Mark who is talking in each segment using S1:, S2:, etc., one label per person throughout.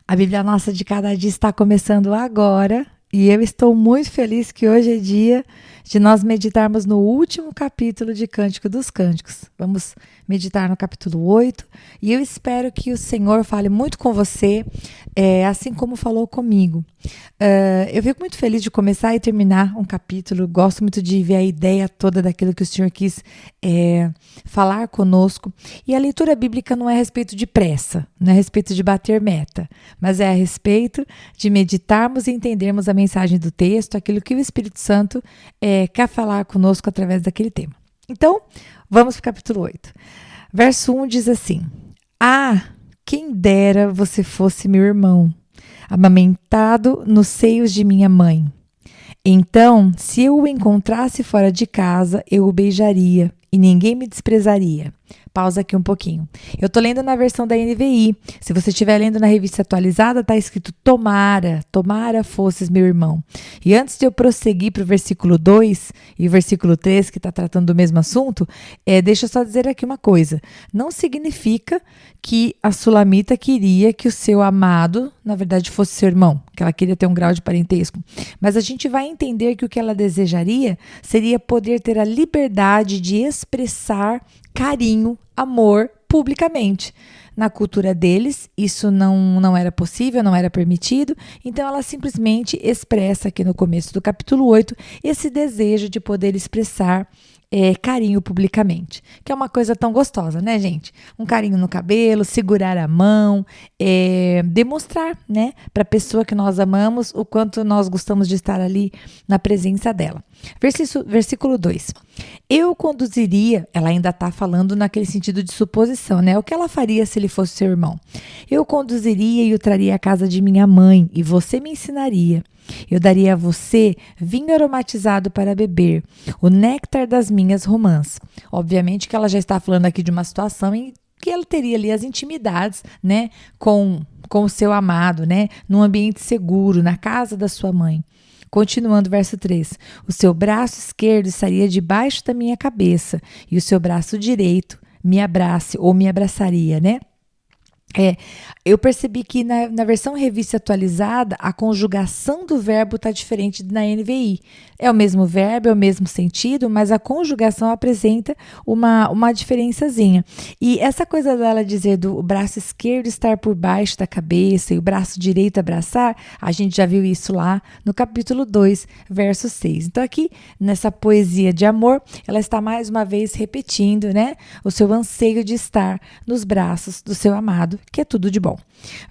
S1: A Bíblia Nossa de Cada Dia está começando agora e eu estou muito feliz que hoje é dia de nós meditarmos no último capítulo de Cântico dos Cânticos. Vamos meditar no capítulo 8 e eu espero que o Senhor fale muito com você, assim como falou comigo. Eu fico muito feliz de começar e terminar um capítulo, gosto muito de ver a ideia toda daquilo que o Senhor quis falar conosco. E a leitura bíblica não é a respeito de pressa, não é a respeito de bater meta, mas é a respeito de meditarmos e entendermos a mensagem do texto, aquilo que o Espírito Santo quer falar conosco através daquele tema. Então, vamos para o capítulo 8. Verso 1 diz assim: Ah, quem dera você fosse meu irmão, amamentado nos seios de minha mãe. Então, se eu o encontrasse fora de casa, eu o beijaria e ninguém me desprezaria. Pausa aqui um pouquinho. Eu estou lendo na versão da NVI. Se você estiver lendo na revista atualizada, está escrito tomara fosses meu irmão. E antes de eu prosseguir para o versículo 2 e o versículo 3, que está tratando do mesmo assunto, deixa eu só dizer aqui uma coisa. Não significa que a Sulamita queria que o seu amado, na verdade, fosse seu irmão, que ela queria ter um grau de parentesco. Mas a gente vai entender que o que ela desejaria seria poder ter a liberdade de expressar carinho, amor, publicamente. Na cultura deles, isso não era possível, não era permitido, então ela simplesmente expressa aqui no começo do capítulo 8 esse desejo de poder expressar carinho publicamente, que é uma coisa tão gostosa, né, gente? Um carinho no cabelo, segurar a mão, demonstrar, né, para a pessoa que nós amamos o quanto nós gostamos de estar ali na presença dela. Versículo 2. Eu conduziria, ela ainda está falando naquele sentido de suposição, né? O que ela faria se ele fosse seu irmão? Eu conduziria e o traria à casa de minha mãe, e você me ensinaria. Eu daria a você vinho aromatizado para beber, o néctar das minhas romãs. Obviamente que ela já está falando aqui de uma situação em que ela teria ali as intimidades, né, com o seu amado, né, num ambiente seguro, na casa da sua mãe. Continuando, verso 3. O seu braço esquerdo estaria debaixo da minha cabeça e o seu braço direito me abrace ou me abraçaria, né? Eu percebi que na versão revista atualizada, a conjugação do verbo está diferente na NVI. É o mesmo verbo, é o mesmo sentido, mas a conjugação apresenta uma diferençazinha. E essa coisa dela dizer do braço esquerdo estar por baixo da cabeça e o braço direito abraçar, a gente já viu isso lá no capítulo 2, verso 6. Então aqui, nessa poesia de amor, ela está mais uma vez repetindo, né, o seu anseio de estar nos braços do seu amado, que é tudo de bom.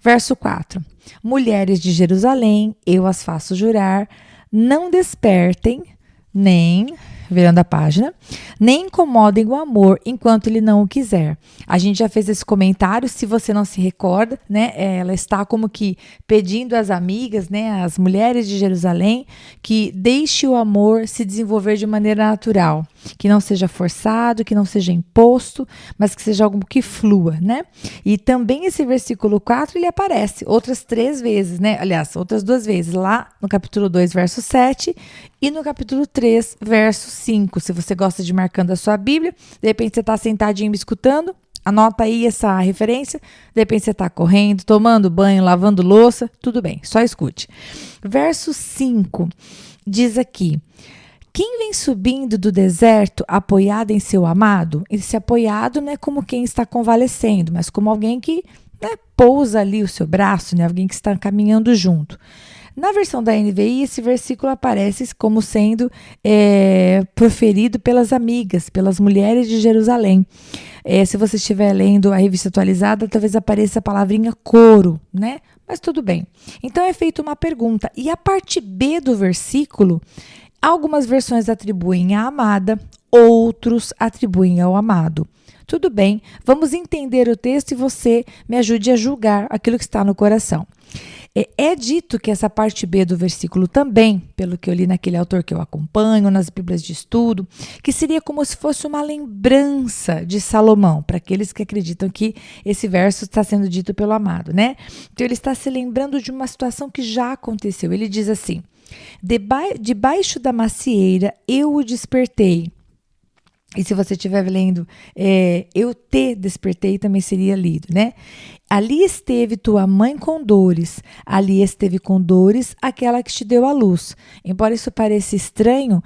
S1: Verso 4. Mulheres de Jerusalém, eu as faço jurar, não despertem, nem, virando a página, nem incomodem o amor enquanto ele não o quiser. A gente já fez esse comentário, se você não se recorda, né? Ela está como que pedindo às amigas, né, às mulheres de Jerusalém, que deixe o amor se desenvolver de maneira natural, que não seja forçado, que não seja imposto, mas que seja algo que flua, né? E também esse versículo 4, ele aparece outras 3 vezes, né? Aliás, outras 2 vezes, lá no capítulo 2, verso 7 e no capítulo 3, verso 5. Se você gosta de ir marcando a sua Bíblia, de repente você está sentadinho me escutando, anota aí essa referência, de repente você está correndo, tomando banho, lavando louça, tudo bem, só escute. Verso 5 diz aqui: quem vem subindo do deserto apoiado em seu amado? Esse apoiado não é como quem está convalescendo, mas como alguém que, né, pousa ali o seu braço, né, alguém que está caminhando junto. Na versão da NVI, esse versículo aparece como sendo proferido pelas amigas, pelas mulheres de Jerusalém. Se você estiver lendo a revista atualizada, talvez apareça a palavrinha coro, né? Mas tudo bem. Então é feita uma pergunta. E a parte B do versículo, algumas versões atribuem à amada, outros atribuem ao amado. Tudo bem, vamos entender o texto e você me ajude a julgar aquilo que está no coração. É dito que essa parte B do versículo também, pelo que eu li naquele autor que eu acompanho, nas Bíblias de estudo, que seria como se fosse uma lembrança de Salomão, para aqueles que acreditam que esse verso está sendo dito pelo amado, né? Então ele está se lembrando de uma situação que já aconteceu. Ele diz assim: debaixo da macieira eu o despertei. E se você estiver lendo, eu te despertei, também seria lido, né? Ali esteve tua mãe com dores, ali esteve com dores aquela que te deu a luz. Embora isso pareça estranho,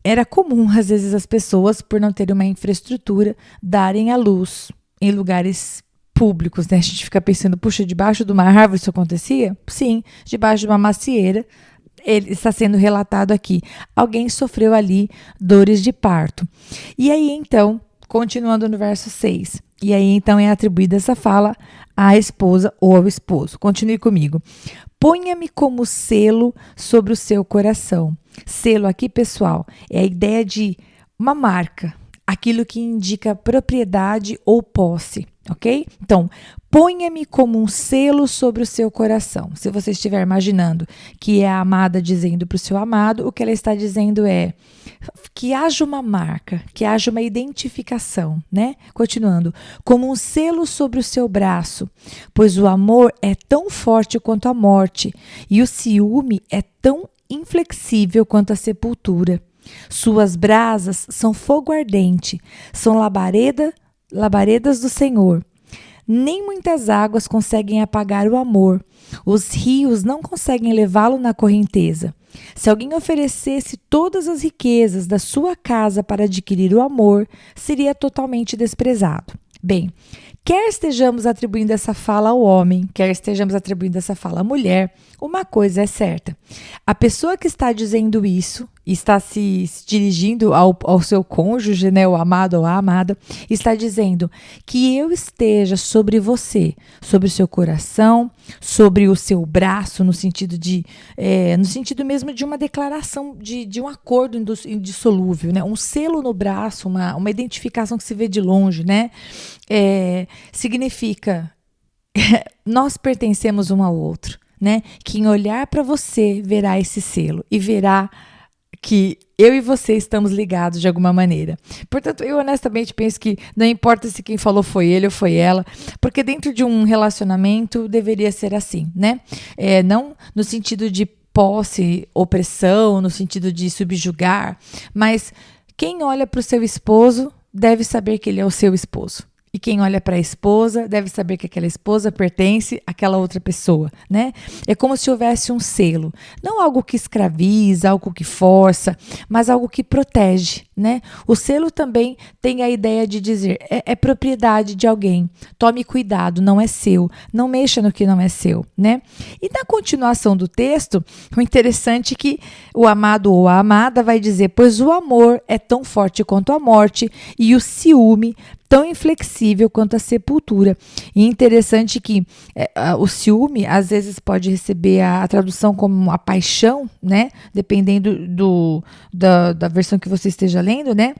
S1: era comum, às vezes, as pessoas, por não terem uma infraestrutura, darem a luz em lugares públicos, né? A gente fica pensando, puxa, debaixo de uma árvore isso acontecia? Sim, debaixo de uma macieira. Ele está sendo relatado aqui. Alguém sofreu ali dores de parto. E aí, então, continuando no verso 6. E aí, então, é atribuída essa fala à esposa ou ao esposo. Continue comigo. Ponha-me como selo sobre o seu coração. Selo aqui, pessoal, é a ideia de uma marca, aquilo que indica propriedade ou posse, ok? Então, ponha-me como um selo sobre o seu coração. Se você estiver imaginando que é a amada dizendo para o seu amado, o que ela está dizendo é que haja uma marca, que haja uma identificação, né? Continuando, como um selo sobre o seu braço, pois o amor é tão forte quanto a morte e o ciúme é tão inflexível quanto a sepultura. Suas brasas são fogo ardente, são labaredas do Senhor. Nem muitas águas conseguem apagar o amor. Os rios não conseguem levá-lo na correnteza. Se alguém oferecesse todas as riquezas da sua casa para adquirir o amor, seria totalmente desprezado. Bem, quer estejamos atribuindo essa fala ao homem, quer estejamos atribuindo essa fala à mulher, uma coisa é certa. A pessoa que está dizendo isso, está se dirigindo ao seu cônjuge, né, o amado ou a amada, está dizendo que eu esteja sobre você, sobre o seu coração, sobre o seu braço, no sentido mesmo de uma declaração de um acordo indissolúvel, né? Um selo no braço, uma identificação que se vê de longe, né? Significa nós pertencemos um ao outro, né? Quem olhar para você verá esse selo e verá que eu e você estamos ligados de alguma maneira. Portanto, eu honestamente penso que não importa se quem falou foi ele ou foi ela, porque dentro de um relacionamento deveria ser assim, né? Não no sentido de posse, opressão, no sentido de subjugar, mas quem olha para o seu esposo deve saber que ele é o seu esposo. E quem olha para a esposa deve saber que aquela esposa pertence àquela outra pessoa, né? É como se houvesse um selo. Não algo que escraviza, algo que força, mas algo que protege, né? O selo também tem a ideia de dizer, é propriedade de alguém. Tome cuidado, não é seu. Não mexa no que não é seu, né? E na continuação do texto, o interessante é que o amado ou a amada vai dizer, pois o amor é tão forte quanto a morte e o ciúme tão inflexível quanto a sepultura. E interessante que o ciúme, às vezes, pode receber a tradução como a paixão, né? Dependendo da versão que você esteja lendo, né?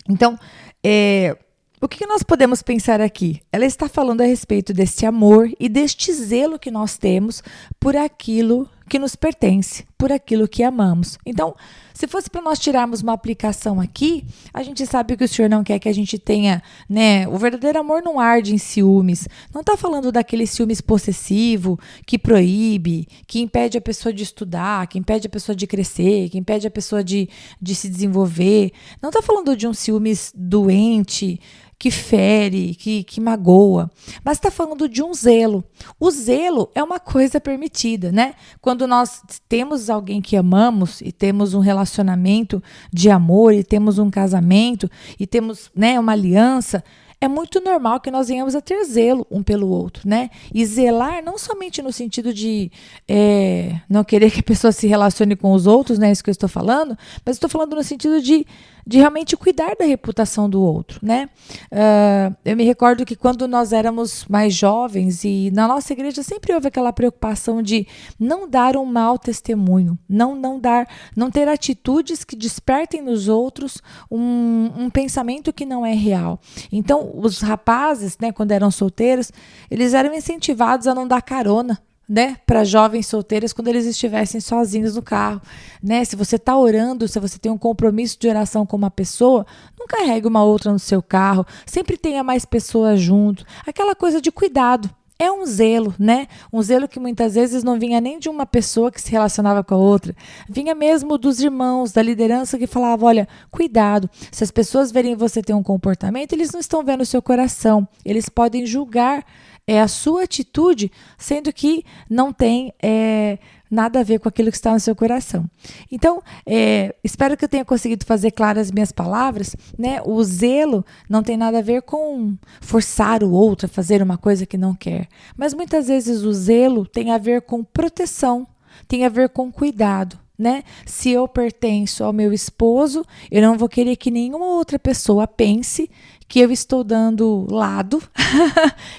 S1: Então, o que nós podemos pensar aqui? Ela está falando a respeito deste amor e deste zelo que nós temos por aquilo que nos pertence, por aquilo que amamos. Então, se fosse para nós tirarmos uma aplicação aqui, a gente sabe que o Senhor não quer que a gente tenha, né? O verdadeiro amor não arde em ciúmes. Não está falando daquele ciúmes possessivo que proíbe, que impede a pessoa de estudar, que impede a pessoa de crescer, que impede a pessoa de se desenvolver. Não está falando de um ciúmes doente, que fere, que magoa, mas está falando de um zelo. O zelo é uma coisa permitida, né? Quando nós temos alguém que amamos e temos um relacionamento de amor e temos um casamento e temos, né, uma aliança, é muito normal que nós venhamos a ter zelo um pelo outro, né? E zelar não somente no sentido de não querer que a pessoa se relacione com os outros, né? Isso que eu estou falando, mas estou falando no sentido de realmente cuidar da reputação do outro, né? Eu me recordo que quando nós éramos mais jovens e na nossa igreja sempre houve aquela preocupação de não dar um mau testemunho, não ter atitudes que despertem nos outros um pensamento que não é real. Então, os rapazes, né, quando eram solteiros, eles eram incentivados a não dar carona, né, para jovens solteiras quando eles estivessem sozinhos no carro, né? Se você está orando, se você tem um compromisso de oração com uma pessoa, não carregue uma outra no seu carro, sempre tenha mais pessoas junto, aquela coisa de cuidado. é um zelo, né? Um zelo que muitas vezes não vinha nem de uma pessoa que se relacionava com a outra, vinha mesmo dos irmãos, da liderança que falava, olha, cuidado, se as pessoas verem você ter um comportamento, eles não estão vendo o seu coração, eles podem julgar a sua atitude, sendo que não tem nada a ver com aquilo que está no seu coração. Então, espero que eu tenha conseguido fazer claras as minhas palavras, né? O zelo não tem nada a ver com forçar o outro a fazer uma coisa que não quer, mas muitas vezes o zelo tem a ver com proteção, tem a ver com cuidado. Né? Se eu pertenço ao meu esposo, eu não vou querer que nenhuma outra pessoa pense que eu estou dando lado,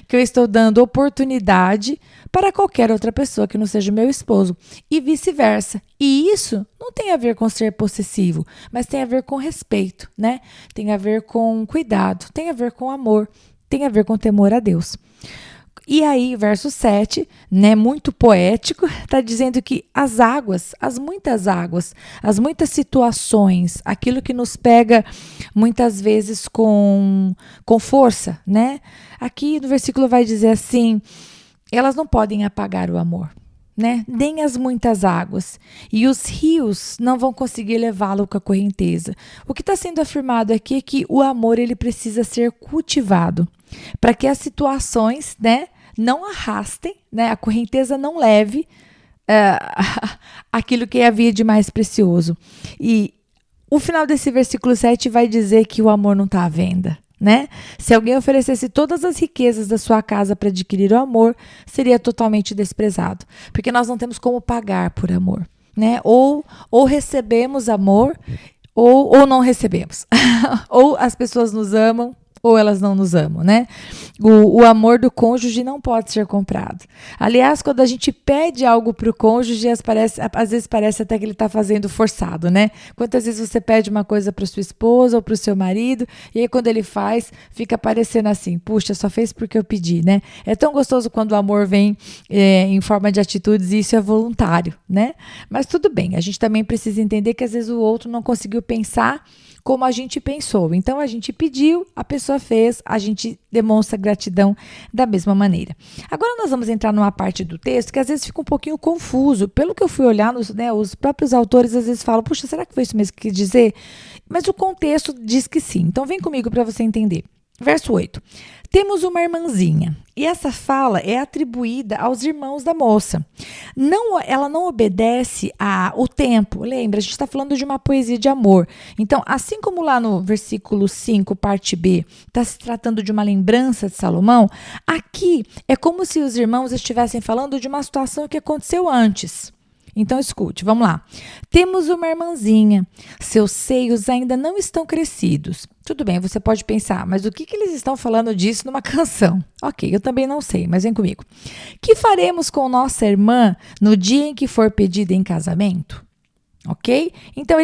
S1: que eu estou dando oportunidade para qualquer outra pessoa que não seja meu esposo e vice-versa. E isso não tem a ver com ser possessivo, mas tem a ver com respeito, né? Tem a ver com cuidado, tem a ver com amor, tem a ver com temor a Deus. E aí, verso 7, né, muito poético, está dizendo que as águas, as muitas situações, aquilo que nos pega muitas vezes com força, né? Aqui no versículo vai dizer assim, elas não podem apagar o amor, né? Nem as muitas águas. E os rios não vão conseguir levá-lo com a correnteza. O que está sendo afirmado aqui é que o amor ele precisa ser cultivado para que as situações, né, não arrastem, né, a correnteza não leve aquilo que havia de mais precioso. E o final desse versículo 7 vai dizer que o amor não está à venda. Né? Se alguém oferecesse todas as riquezas da sua casa para adquirir o amor, seria totalmente desprezado, porque nós não temos como pagar por amor, né? Ou recebemos amor, ou não recebemos. Ou as pessoas nos amam, ou elas não nos amam, né? O amor do cônjuge não pode ser comprado. Aliás, quando a gente pede algo para o cônjuge, às vezes parece até que ele está fazendo forçado, né? Quantas vezes você pede uma coisa para sua esposa ou para o seu marido, e aí quando ele faz, fica parecendo assim, puxa, só fez porque eu pedi, né? É tão gostoso quando o amor vem em forma de atitudes e isso é voluntário, né? Mas tudo bem, a gente também precisa entender que às vezes o outro não conseguiu pensar como a gente pensou. Então, a gente pediu, a pessoa fez, a gente demonstra gratidão da mesma maneira. Agora, nós vamos entrar numa parte do texto que às vezes fica um pouquinho confuso. Pelo que eu fui olhar, os próprios autores às vezes falam, puxa, será que foi isso mesmo que quis dizer? Mas o contexto diz que sim. Então, vem comigo para você entender. Verso 8. Temos uma irmãzinha, e essa fala é atribuída aos irmãos da moça. Ela não obedece ao tempo. Lembra, a gente está falando de uma poesia de amor. Então, assim como lá no versículo 5, parte B, está se tratando de uma lembrança de Salomão, aqui é como se os irmãos estivessem falando de uma situação que aconteceu antes. Então, escute, vamos lá. Temos uma irmãzinha, seus seios ainda não estão crescidos. Tudo bem, você pode pensar, mas o que eles estão falando disso numa canção? Ok, eu também não sei, mas vem comigo. Que faremos com nossa irmã no dia em que for pedida em casamento? Ok? Então,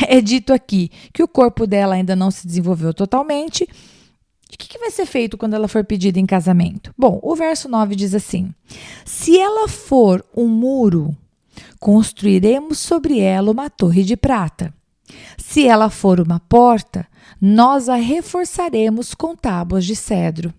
S1: é dito aqui que o corpo dela ainda não se desenvolveu totalmente. O que vai ser feito quando ela for pedida em casamento? Bom, o verso 9 diz assim, se ela for um muro, construiremos sobre ela uma torre de prata. Se ela for uma porta, nós a reforçaremos com tábuas de cedro.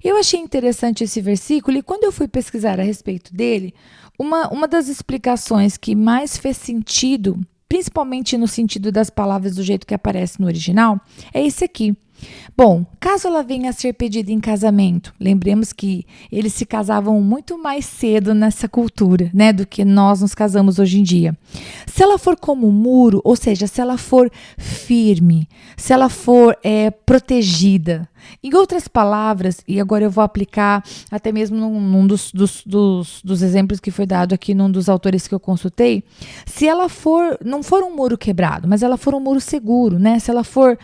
S1: Eu achei interessante esse versículo e quando eu fui pesquisar a respeito dele, uma das explicações que mais fez sentido, principalmente no sentido das palavras do jeito que aparece no original, é esse aqui. Bom, caso ela venha a ser pedida em casamento, lembremos que eles se casavam muito mais cedo nessa cultura, né, do que nós nos casamos hoje em dia. Se ela for como um muro, ou seja, se ela for firme, se ela for protegida, em outras palavras, e agora eu vou aplicar até mesmo num dos exemplos que foi dado aqui num dos autores que eu consultei, se ela não for um muro quebrado, mas ela for um muro seguro, né, se ela for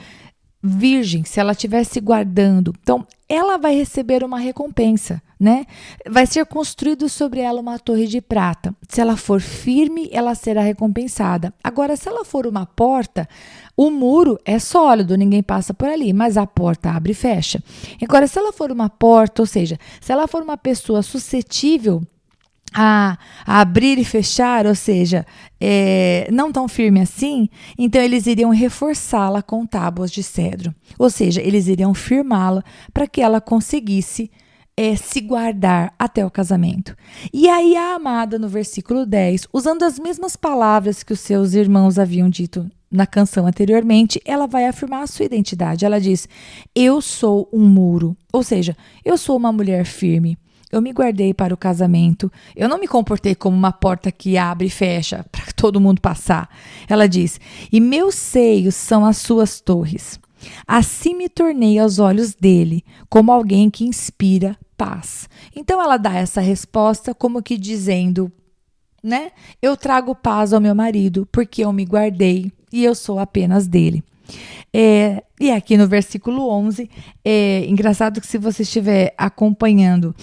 S1: virgem, se ela estiver se guardando, então ela vai receber uma recompensa, né? Vai ser construído sobre ela uma torre de prata. Se ela for firme, ela será recompensada. Agora, se ela for uma porta, o muro é sólido, ninguém passa por ali, mas a porta abre e fecha. Agora, se ela for uma porta, ou seja, se ela for uma pessoa suscetível a abrir e fechar, ou seja, não tão firme assim, então eles iriam reforçá-la com tábuas de cedro. Ou seja, eles iriam firmá-la para que ela conseguisse se guardar até o casamento. E aí a amada, no versículo 10, usando as mesmas palavras que os seus irmãos haviam dito na canção anteriormente, ela vai afirmar a sua identidade. Ela diz: eu sou um muro, ou seja, eu sou uma mulher firme. Eu me guardei para o casamento. Eu não me comportei como uma porta que abre e fecha para todo mundo passar. Ela diz: e meus seios são as suas torres. Assim me tornei aos olhos dele, como alguém que inspira paz. Então ela dá essa resposta como que dizendo, né? Eu trago paz ao meu marido porque eu me guardei e eu sou apenas dele. E aqui no versículo 11, engraçado que se você estiver acompanhando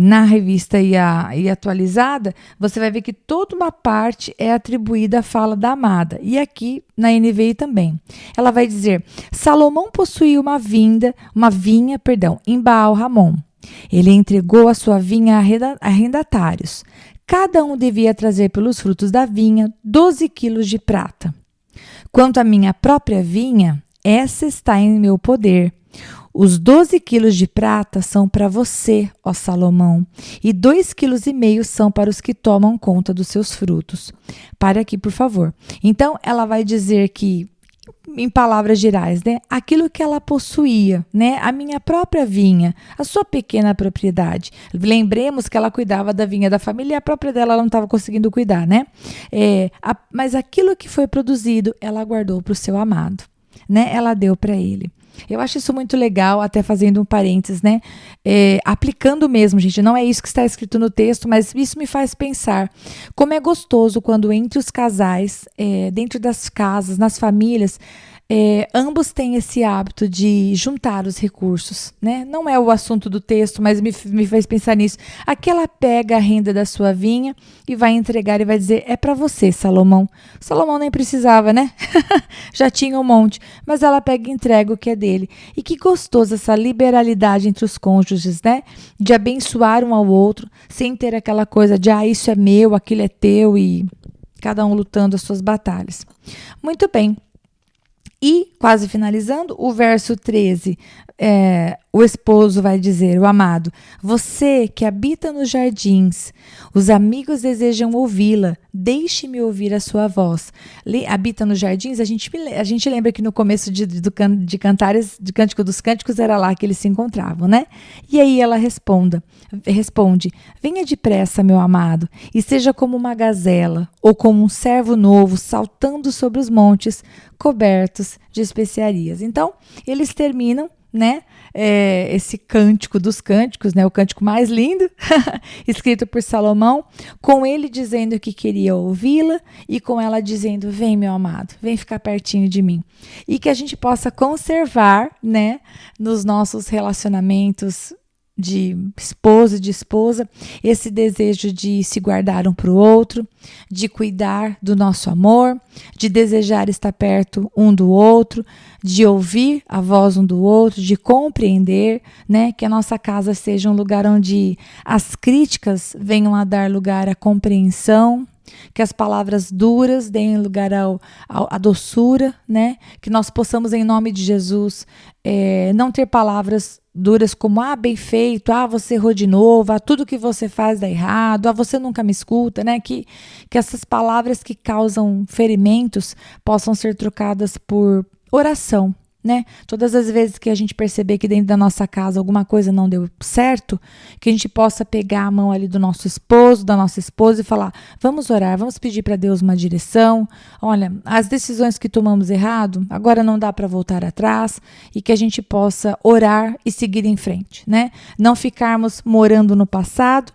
S1: na revista e atualizada, você vai ver que toda uma parte é atribuída à fala da amada. E aqui na NVI também. Ela vai dizer: Salomão possuía uma vinha, em Baal-Ramon. Ele entregou a sua vinha a arrendatários. Cada um devia trazer pelos frutos da vinha 12 quilos de prata. Quanto à minha própria vinha, essa está em meu poder. Os 12 quilos de prata são para você, ó Salomão, e 2,5 quilos são para os que tomam conta dos seus frutos. Pare aqui, por favor. Então, ela vai dizer que, em palavras gerais, né, aquilo que ela possuía, né, a minha própria vinha, a sua pequena propriedade. Lembremos que ela cuidava da vinha da família e a própria dela ela não estava conseguindo cuidar, né? Mas aquilo que foi produzido, ela guardou para o seu amado, né? Ela deu para ele. Eu acho isso muito legal, até fazendo um parênteses, né? Aplicando mesmo, gente, não é isso que está escrito no texto, mas isso me faz pensar como é gostoso quando entre os casais, dentro das casas, nas famílias, ambos têm esse hábito de juntar os recursos, né? Não é o assunto do texto, mas me fez pensar nisso. Aqui ela pega a renda da sua vinha e vai entregar e vai dizer: é para você, Salomão. Salomão nem precisava, né? Já tinha um monte, mas ela pega e entrega o que é dele. E que gostoso essa liberalidade entre os cônjuges, né? De abençoar um ao outro, sem ter aquela coisa de isso é meu, aquilo é teu, e cada um lutando as suas batalhas. Muito bem. E, quase finalizando, o verso 13, o esposo vai dizer, o amado: você que habita nos jardins, os amigos desejam ouvi-la, deixe-me ouvir a sua voz. Habita nos jardins, a gente lembra que no começo de Cântico dos Cânticos era lá que eles se encontravam, né? E aí ela responde: venha depressa, meu amado, e seja como uma gazela, ou como um cervo novo saltando sobre os montes, cobertos de especiarias. Então, eles terminam, né, esse Cântico dos Cânticos, né, o cântico mais lindo, escrito por Salomão, com ele dizendo que queria ouvi-la e com ela dizendo: vem, meu amado, vem ficar pertinho de mim. E que a gente possa conservar, né, nos nossos relacionamentos de esposo e de esposa, esse desejo de se guardar um para o outro, de cuidar do nosso amor, de desejar estar perto um do outro, de ouvir a voz um do outro, de compreender, né, que a nossa casa seja um lugar onde as críticas venham a dar lugar à compreensão, que as palavras duras deem lugar à doçura, né, que nós possamos, em nome de Jesus, não ter palavras duras como: bem feito, você errou de novo, tudo que você faz dá errado, você nunca me escuta, né? Que essas palavras que causam ferimentos possam ser trocadas por oração, né? Todas as vezes que a gente perceber que dentro da nossa casa alguma coisa não deu certo, que a gente possa pegar a mão ali do nosso esposo, da nossa esposa e falar: vamos orar, vamos pedir para Deus uma direção. Olha, as decisões que tomamos errado, agora não dá para voltar atrás, e que a gente possa orar e seguir em frente, né? Não ficarmos morando no passado,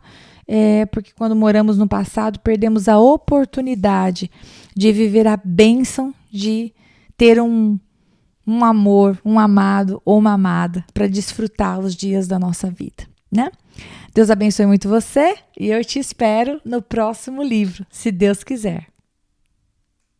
S1: porque quando moramos no passado, perdemos a oportunidade de viver a bênção de ter um amor, um amado ou uma amada para desfrutar os dias da nossa vida, né? Deus abençoe muito você e eu te espero no próximo livro, se Deus quiser.